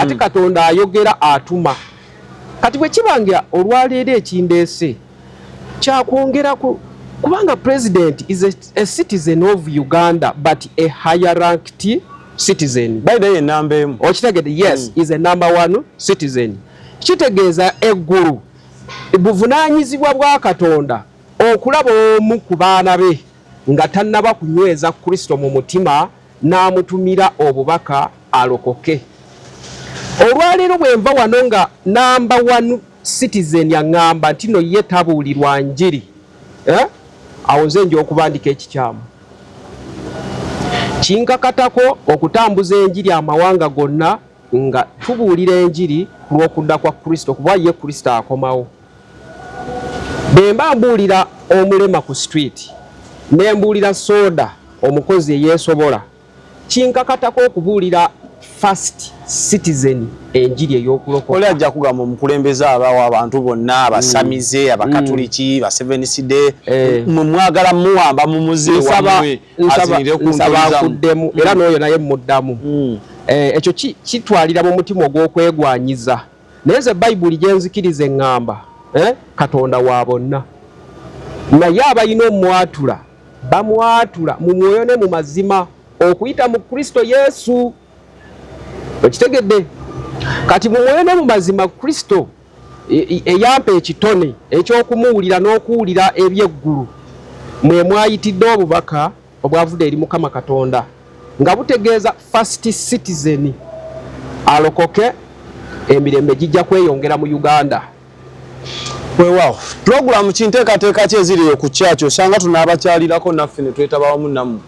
Ate Katonda ayogera atuma. Kati bwe kibanga olwaleero ekindeese kyakwongerako kubanga president is a citizen of Uganda but a higher ranked citizen. By the number okitegedde? Yes, is a number 1 citizen. Kitegeeza eggulu buvunaanyizibwa bwa Katonda okulaba omu ku baana be nga tannaba kunyweza Kristo mu mutima n'amutumira obubaka alokoke. Olwaleero bwe nva wano nga number 1 citizen yaŋŋamba nti no ye tabuulirwa njiri, awo nze nja okubandika ekikyamu. Kinkakatako okutambuza enjiri amawanga gonna nga tubuulira enjiri ku lw'okudda kwa Kristo kuba ye Kristo akomawo. Bwe mba mbuulira omulema ku street ne mbuulira soda omukozi eyeesobola, kinkakatako okubuulira first citizen enjiri ey'okulokola. Oli ajja kugamba omukulembeze abawo abantu bonna abasamize abakatuliki ba Seventh Day mwagala muwamba mumuze wamwe azinire kuddemu era n'oyo naye muddamu. Ekyo kitwalira mu mutima ogw'okwegwanyiza. Naye ze Bayibuli gye nzikiriza eŋŋamba Katonda wa bonna, naye abalina omwatula bamwatula mu mwoyo ne mu mazima okuyita mu Kristo Yesu. Okitegedde? Kati mu mwoyo ne mu mazima Kristo eyampa ekitone eky'okumuwulira n'okuwulira eby'eggulu mwe mwayitidde obubaka obwavudde eri Mukama Katonda nga butegeeza first citizen alokoke, emirembe gijja kweyongera mu Uganda. Weewaawo pulogulaamu kinteekateeka ki eziri ku kyakyo osanga tunaabakyalirako naffe ne twetabawamu nammwe.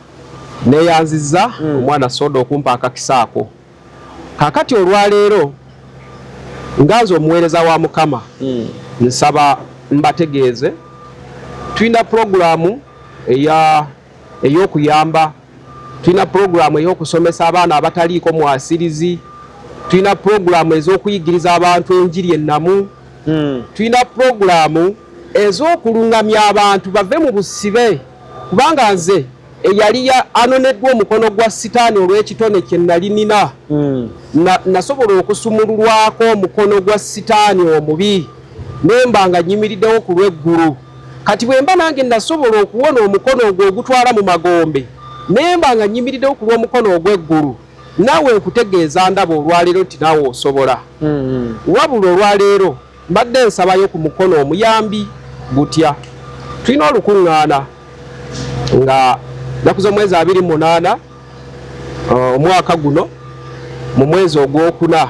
Neeyanzizza omwana soda okumpa akakisaako. Kakati olwaleero nga nze omuweereza wa Mukama nsaba mbategeeze tulina pulogulaamu ey'okuyamba, tulina pulogulaamu ey'okusomesa abaana abataliiko mwasirizi, tulina pulogulaamu ez'okuyigiriza abantu enjiri ennamu, tulina pulogulaamu ez'okulungamya abantu bave mu busibe kubanga nze eyali anoneddwa omukono gwa Sitaani olw'ekitone kye nali nina nasobola okusumululwako omukono gwa Sitaani omubi nemba nga nyimiriddewo ku lw'eggulu. Kati bwe mba nange nasobola okuwona omukono ogwo ogutwala mu magombe nemba nga nyimiriddewo ku lw'omukono ogw'eggulu, naawe nkutegeeza ndaba olwaleero nti naawe osobola. Wabula olwaleero mbadde nsabayo ku mukono omuyambi gutya. Tulina olukuŋŋaana nga nakuza mwezi 28 omwaka guno mu mwezi ogwokuna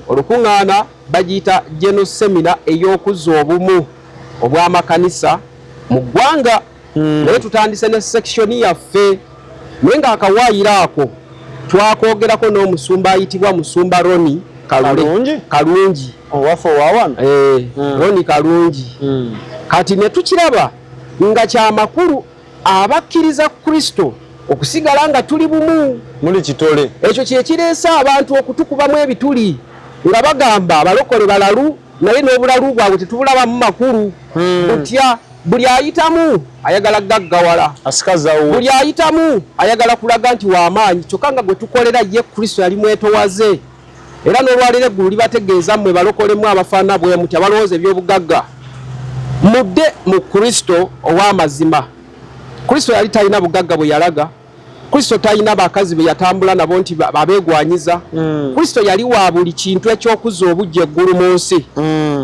olukuŋŋaana bagiyita General Seminar ey'okuzza obumu obw'amakanisa mu ggwanga. Naye tutandise ne section yaffe, naye ng'akawaayiro ako twakoogerako n'omusumba ayitibwa Musumba Roni Kalungi owaffe owawano. Roni Kalungi. Kati ne tukiraba nga kyamakulu abakkiriza Kristo okusigala nga tuli bumu muli kitole. Ekyo kye kireesa abantu okutukubamu ebituli nga bagamba abalokole balalu naye n'obulalu bwabwe tetubulabamu makulu. Butya buli ayitamu ayagala gaggawala, asikazawo. buli ayitamu ayagala kulaga nti w'amaanyi, kyokka nga gwe tukolera ye Kristo yali mwetowaze. Era n'olwaliro eggulu libategeeza mmwe balokolemu abafaana bwe muti abalowooza eby'obugagga. Mudde mu Kristo ow'amazima. Kristo yali talina bugagga bwe yalaga. Kristo talina bakazi be yatambula nabo nti babeegwanyiza. Kristo yali wa buli kintu eky'okuzza obujja eggulu mu nsi.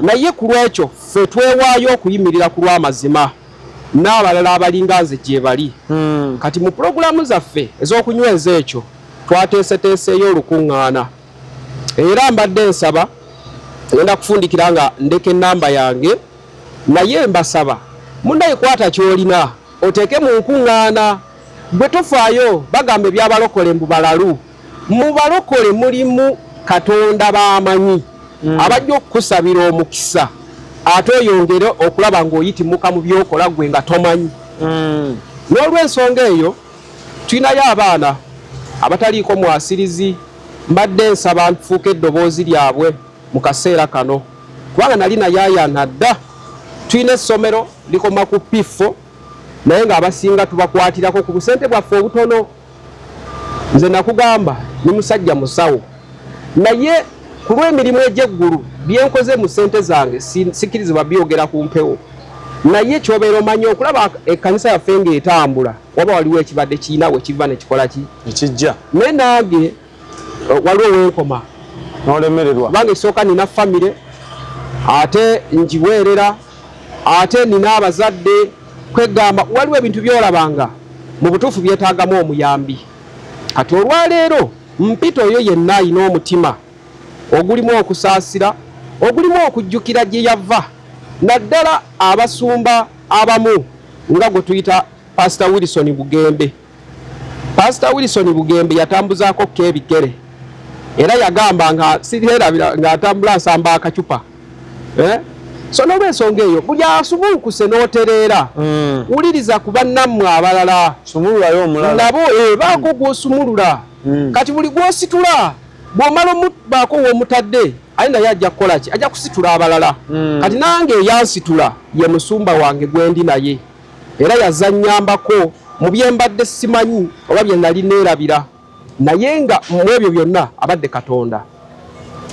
Naye ku lwekyo ffe twewaayo okuyimirira ku lw'amazima n'abalala abalinga nze gye bali. Kati mu pulogulaamu zaffe ez'okunyweza ekyo twateeseteeseeyo olukuŋŋaana. Era mbadde nsaba ngenda kufundikira nga ndeka ennamba yange, naye mbasaba munnaye kwata ky'olina oteeke mu nkuŋŋaana. Bwe tofaayo bagamba ebyabalokole mbu balalu. Mu balokole mulimu Katonda b'amanyi abajja okukusabira omukisa ate oyongere okulaba ng'oyitimuka mu byokola gwe nga tomanyi. N'olw'ensonga eyo tulinayo abaana abataliiko mwasirizi. Mbadde nsaba nfuuka eddoboozi lyabwe mu kaseera kano kubanga nali nayaayana dda. Tulina essomero likoma ku P4 naye ng'abasinga tubakwatirako ku busente bwaffe obutono. Nze nakugamba ni musajja musawo, naye ku lw'emirimu egy'eggulu byenkoze mu ssente zange sikkirizibwa byogera ku mpewo. Naye kyobeera omanyi okulaba ekkanisa yaffe ng'etambula waba waliwo ekibadde kiina we kiva ne kikola ki ekijja. Naye nange waliwo wenkoma n'olemererwa kubanga ekisooka nina famire ate ngiweerera ate nina abazadde. Kwegamba waliwo ebintu byolabanga mu butuufu byetaagamu omuyambi. Kati olwaleero mpita oyo yenna alina omutima ogulimu okusaasira, ogulimu okujjukira gye yava, naddala abasumba abamu nga gwe tuyita Pastor Wilson Bugembe. Pastor Wilson Bugembe yatambuzaako k'ebigere era yagamba nga sirerabira ng'atambula asamba akacupa. So n'olw'ensonga eyo buli asumunkuse n'otereera wuliriza ku bannammwe abalala sumululayo omulala nabo baako gw'osumulula. Kati buli gw'ositula bw'omala omubaako w'omutadde ali naye ajja kukola ki? Ajja kusitula abalala. Kati nange eyansitula ye musumba wange gwe ndi naye era yazannyambako mu bye mbadde simanyi oba bye nali neerabira, naye nga mu ebyo byonna abadde Katonda.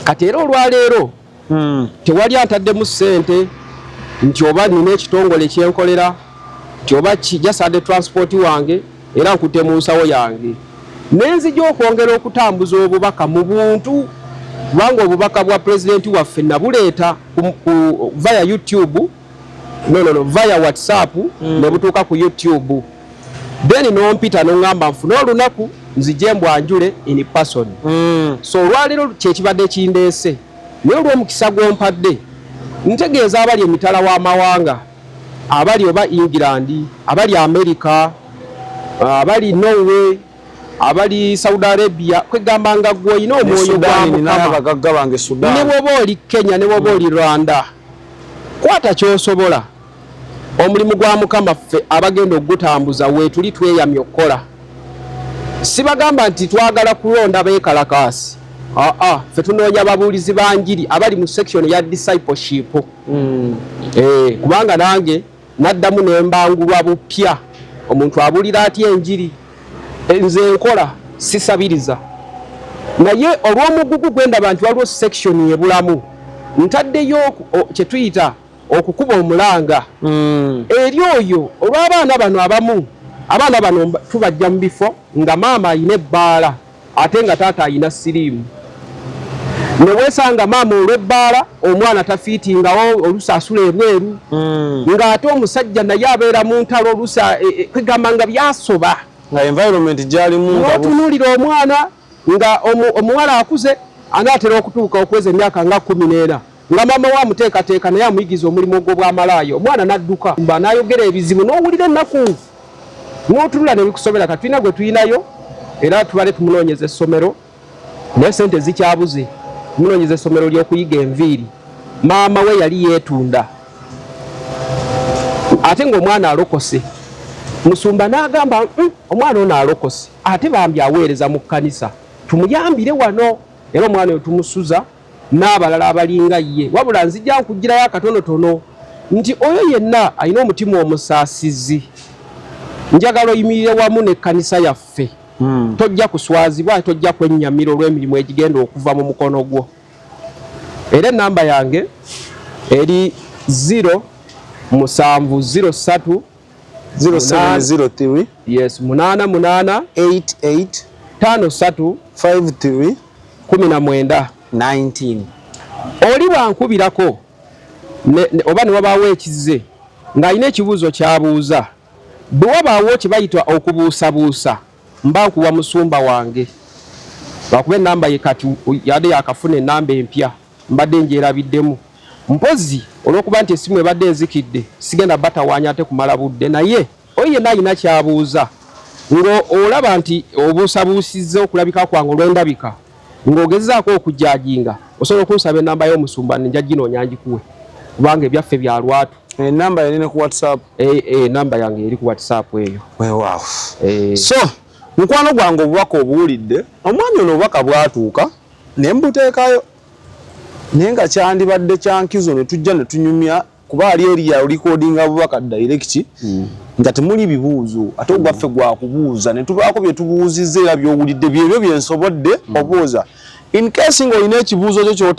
Kati era olwaleero tewali antaddemu ssente nti oba nina ekitongole kyenkolera nti oba kijasade transport wange era nkutte mu nsawo yange nenzija okwongera okutambuza obubaka mu buntu kubanga obubaka bwa pulezidenti waffe nabuleeta via YouTube via WhatsApp ne butuuka ku YouTube. Then nompita n'oŋŋamba nfune olunaku nzije mbwanjule in person. So olwaleero kyekibadde kindeese naye olw'omukisa gw'ompadde ntegeeza abali emitala w'amawanga abali oba England, abali America, abali Norway, abali Saudi Arabia, kwegamba nga gwe olina omwoyo gwa Mukama ne bw'oba oli Kenya ne bw'oba oli Rwanda, kwata ky'osobola. Omulimu gwa Mukama ffe abagenda okugutambuza weetuli tweyamye okukola. Sibagamba nti twagala kulonda beekalakaasi. Ffe tunoonya ababuulizi ba njiri abali mu section ya discipleship. Kubanga nange naddamu ne mbangulwa bupya. Omuntu abuulira atya enjiri? Nze nkola sisabiriza. Naye olw'omugugu gwendaba nti waliwo section ebulamu ntaddeyo kye tuyita okukuba omulanga eri oyo olw'abaana bano abamu. Abaana bano tubajja mu bifo nga maama ayina ebbaala ate nga taata ayina siriimu. Ne weesanga maama olw'ebbaala omwana tafiitingawo oluusi asula ebweru ng'ate omusajja naye abeera mu ntalo oluusi kwegamba nga byasoba nga environment gyalimu n'otunuulira omwana nga omuwala akuze anaatera okutuuka okweza emyaka nga 14 nga maama wa muteekateeka naye amuyigiza omulimu ogwo bw'amalaayo, omwana n'adduka mba n'ayogera ebizibu n'owulira ennaku n'otunula ne bikusobera. Katulina gwe tuyinayo era tubale tumunoonyeza essomero naye sente zikyabuze. Tumunoonyeza essomero ly'okuyiga enviiri. Maama we yali yeetunda ate ng'omwana alokose. Musumba n'agamba omwana ono alokose ate bambi aweereza mu kkanisa, tumuyambire wano. Era omwana oyo tumusuza n'abalala abalinga ye, wabula nzijja nkugirayo akatonotono nti oyo yenna alina omutima omusaasizi. Njagala oyimirire wamu n'ekkanisa yaffe. Tojja kuswazibwa, tojja kwennyamira olw'emirimu egigenda okuva mu mukono gwo. Era ennamba yange eri 0703 0703 yes 88 88 53 53 19 19. Oli bwankubirako oba ne wabaawo ekize ng'alina ekibuuzo ky'abuuza, bwe wabaawo kye bayita okubuusabuusa, mba nkuwa musumba wange. Lwakuba ennamba ye kati yadde yakafuna ennamba empya, mbadde ngyerabiddemu. Mpozi olw'okuba nti essimu ebadde enzikidde, sigenda batawaanya ate kumala budde, naye oyo yenna alina ky'abuuza ng'olaba nti obuusabuusizza okulabika kwange olw'endabika ng'ogezaako okujjajinga, osobola okunsaba ennamba y'omusumba njja ginoonya ngikuwe kubanga ebyaffe bya lwatu. Ennamba yali ne ku WhatsApp? Ennamba yange eri ku WhatsApp eyo. Weewaawo. So mukwano gwange obubaka obuwulidde, omwami ono obubaka bwatuuka ne mbuteekayo naye nga kyandibadde kyankizo ne tujja ne tunyumya kuba ali eri ya recordinga bubaka direct nga temuli bibuuzo ate ogwaffe gwakubuuza ne tubaako bye tubuuzizza era byowulidde byebyo byensobodde obuuza. In case ng'olina ekibuuzo kyo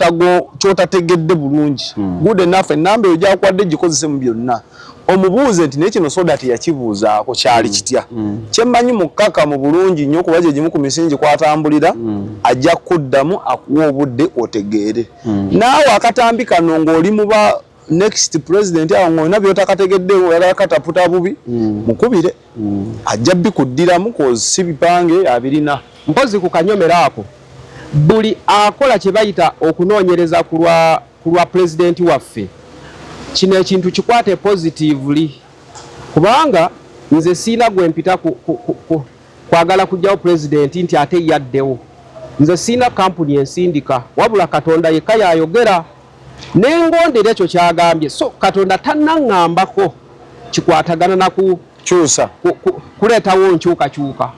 kyotategedde bulungi, good enough, ennamba eyo gyakwadde gikozese mu byonna. Omubuuze nti naye kino soda teyakibuuzaako kyali kitya. Kyemmanyi mukkaka mu bulungi nnyo kuba gye gimu ku misingi kwatambulira, ajja kuddamu akuwa obudde otegeere. Naawe akatambi kano ng'oli muba next president awo ng'olina by'otakategedde era kataputa bubi, mukubire. Ajja bikuddiramu kozi si bipange abirina. Mpozi ku kanyomero ako buli akola kye bayita okunoonyereza ku lwa pulezidenti waffe, kino ekintu kikwate positively kubanga nze siina gwe mpita kwagala kujjawo pulezidenti nti ate yaddewo. Nze siina kampuni ensindika, wabula Katonda yekka yayogera n'engondera ekyo kyagambye. So Katonda tannaŋŋambako kikwatagana na kyusa kuleetawo nkyukakyuka.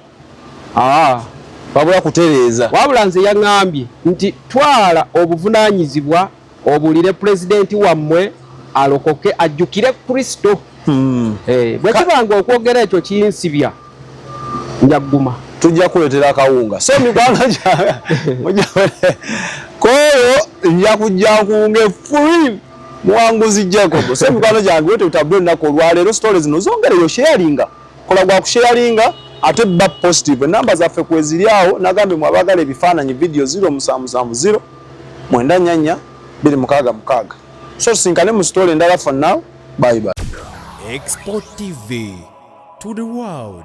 wabula kutereeza. Wabula nze yaŋŋambye nti twala obuvunaanyizibwa obulire pulezidenti wammwe alokoke ajjukire Kristo. Bwe kibanga okwogera ekyo kinsibya njagguma. Tujja kuleetera akawunga. So mikwano gyange koyo nja kujja nkuwunge free muwanguzi Jacob. So mikwano gyange wete utabule olunaku olwaleero stories zino zongereyo sharinga. Kola gwa kusharinga ate ba positive. Namba zaffe kweziri awo nagambe mwabagala ebifaananyi video 0770 944 266. So sinkane mu story endala for now. Bye bye. Export TV to the world.